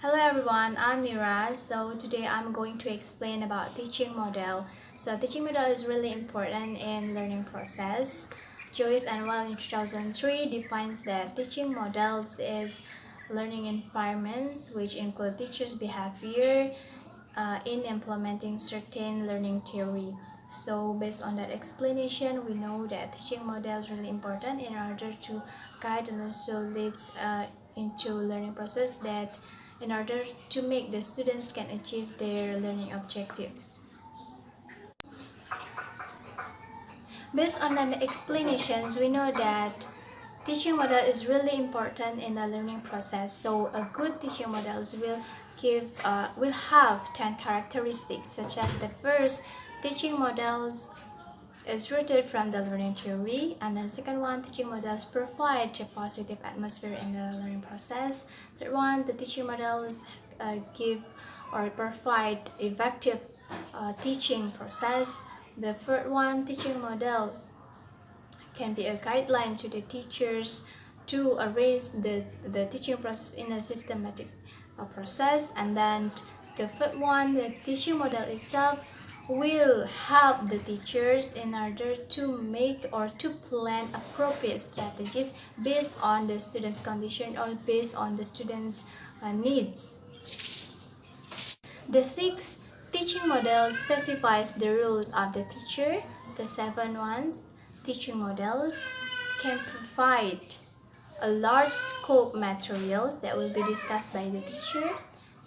Hello everyone, I'm Mira. So today I'm going to explain about teaching model. So teaching model is really important in learning process. Joyce and Weil in 2003 defines that teaching models is learning environments which include teachers' behavior in implementing certain learning theory. So based on that explanation, we know that teaching model is really important in order to guide and also leads into learning process that in order to make the students can achieve their learning objectives. Based on the explanations, we know that teaching model is really important in the learning process. So a good teaching models will have 10 characteristics, such as the first teaching models is rooted from the learning theory, and the second one, teaching models provide a positive atmosphere in the learning process. Third one, the teaching models give or provide effective teaching process. The third one, teaching models can be a guideline to the teachers to arrange the teaching process in a systematic process. And then the third one, the teaching model itself will help the teachers in order to make or to plan appropriate strategies based on the students' condition or based on the students' needs. The sixth teaching model specifies the rules of the teacher. The seven ones teaching models can provide a large scope materials that will be discussed by the teacher.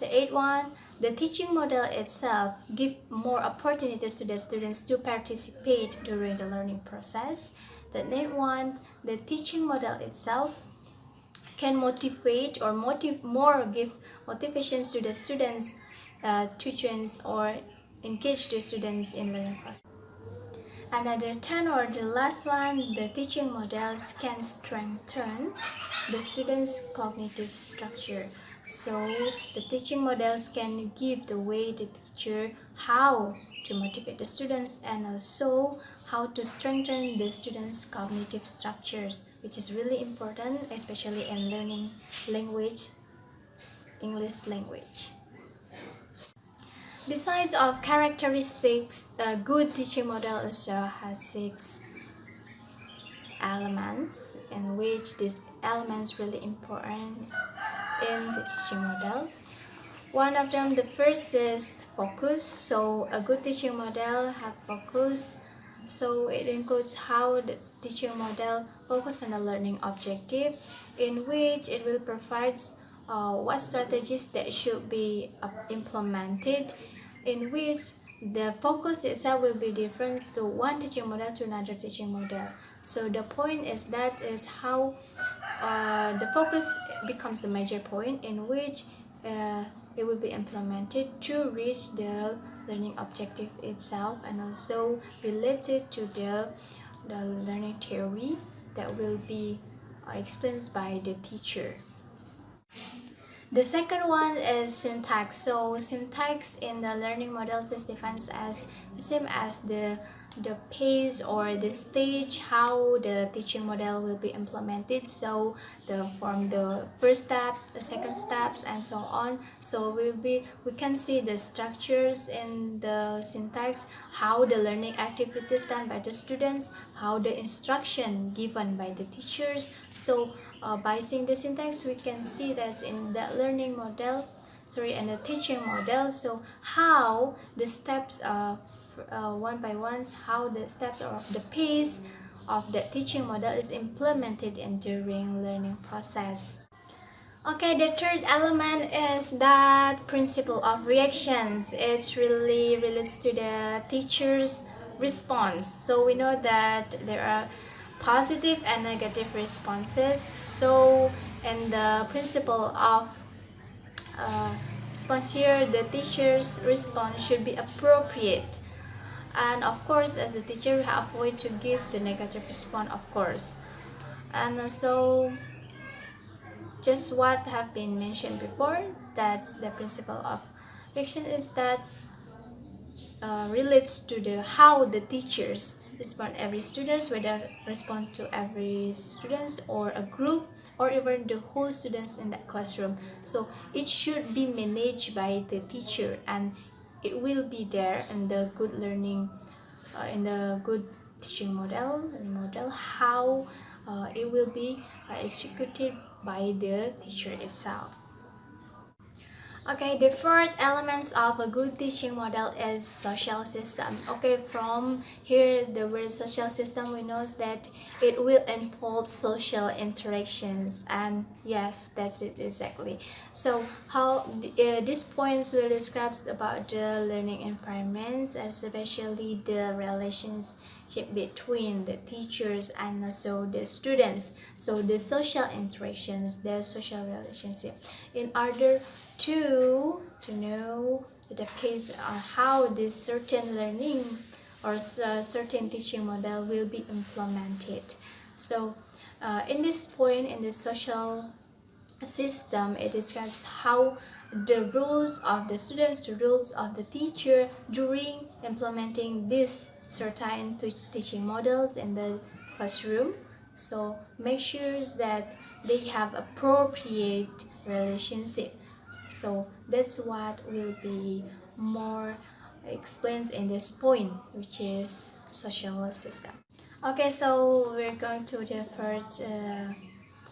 The eighth one, the teaching model itself give more opportunities to the students to participate during the learning process. The ninth one, the teaching model itself can motivate or give motivations to the students, teachers, or engage the students in learning process. Another 10 or the last one, the teaching models can strengthen the students' cognitive structure. So the teaching models can give the way the teacher how to motivate the students and also how to strengthen the students' cognitive structures, which is really important, especially in learning language, English language. Besides of characteristics, a good teaching model also has 6 elements, in which these elements really important in the teaching model. One of them, the first is focus. So a good teaching model have focus. So it includes how the teaching model focus on the learning objective, in which it will provide what strategies that should be implemented, in which the focus itself will be different to one teaching model to another teaching model. So the point is that is how the focus becomes the major point in which it will be implemented to reach the learning objective itself, and also related to the learning theory that will be explained by the teacher. The second one is syntax. So syntax in the learning models is defined as the same as the pace or the stage how the teaching model will be implemented. So from the first step, the second steps, and so on. So we can see the structures in the syntax, how the learning activities done by the students, how the instruction given by the teachers. So by seeing the syntax, we can see that in the learning model, and the teaching model. So how the steps one by one, how the steps or the pace of the teaching model is implemented in during learning process. Okay, the third element is that principle of reactions. It really relates to the teacher's response. So we know that there are positive and negative responses. So in the principle of response here, the teacher's response should be appropriate. And of course, as the teacher, we have avoid to give the negative response, of course. And also, just what have been mentioned before, that's the principle of reaction is that relates to the how the teachers respond every students, whether respond to every students or a group or even the whole students in that classroom. So it should be managed by the teacher, and it will be there in the good learning, in the good teaching model how it will be executed by the teacher itself. Okay, the fourth elements of a good teaching model is social system. Okay, from here the word social system, we know that it will involve social interactions, and yes, that's it exactly. So how these points will describe about the learning environments, especially the relationship between the teachers and also the students. So the social interactions, the social relationship, in order to know the case on how this certain learning or certain teaching model will be implemented. So in this point, in the social system, it describes how the rules of the students, the rules of the teacher during implementing these certain teaching models in the classroom. So make sure that they have appropriate relationship. So that's what will be more explains in this point, which is social system. Okay, so we're going to the first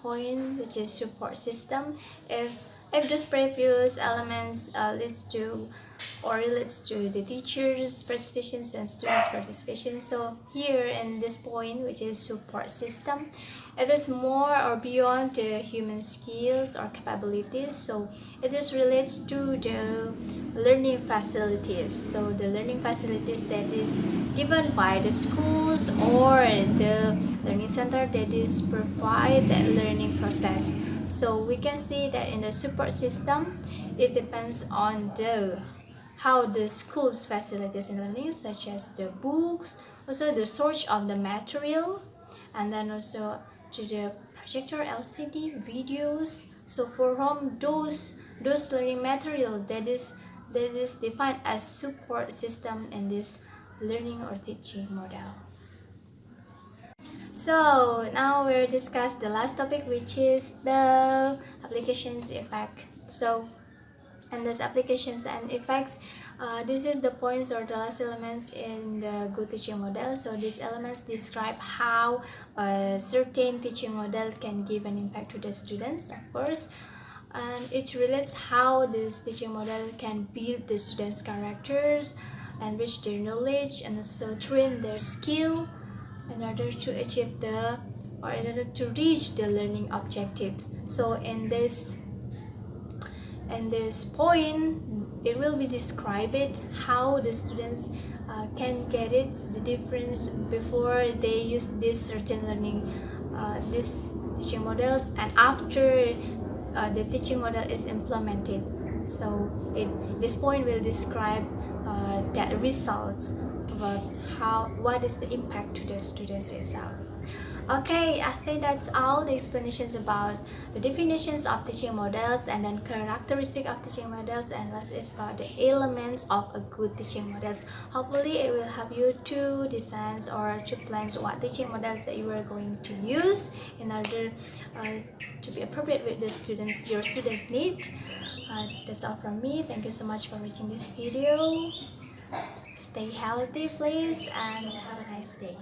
point, which is support system. If those previous elements leads to or relates to the teachers' participation and students' participation, so here in this point, which is support system, it is more or beyond the human skills or capabilities. So it is relates to the learning facilities. So the learning facilities that is given by the schools or the learning center that is provide that learning process. So we can see that in the support system, it depends on the how the school's facilities in learning, such as the books, also the source of the material, and then also to the projector, LCD, videos. So from those learning material that is defined as support system in this learning or teaching model. So now we'll discuss the last topic, which is the applications effect. So and these applications and effects, this is the points or the last elements in the good teaching model. So these elements describe how a certain teaching model can give an impact to the students, of course, and it relates how this teaching model can build the students characters, enrich their knowledge, and also train their skill in order to achieve the or in order to reach the learning objectives. So in this point, it will be described how the students can get it, the difference before they use this certain learning, this teaching models, and after the teaching model is implemented. So this point will describe that results about what is the impact to the students itself. Okay, I think that's all the explanations about the definitions of teaching models and then characteristic of teaching models, and last is about the elements of a good teaching models. Hopefully it will help you to design or to plan what teaching models that you are going to use in order to be appropriate with the students, your students need. That's all from me. Thank you so much for watching this video. Stay healthy please, and have a nice day.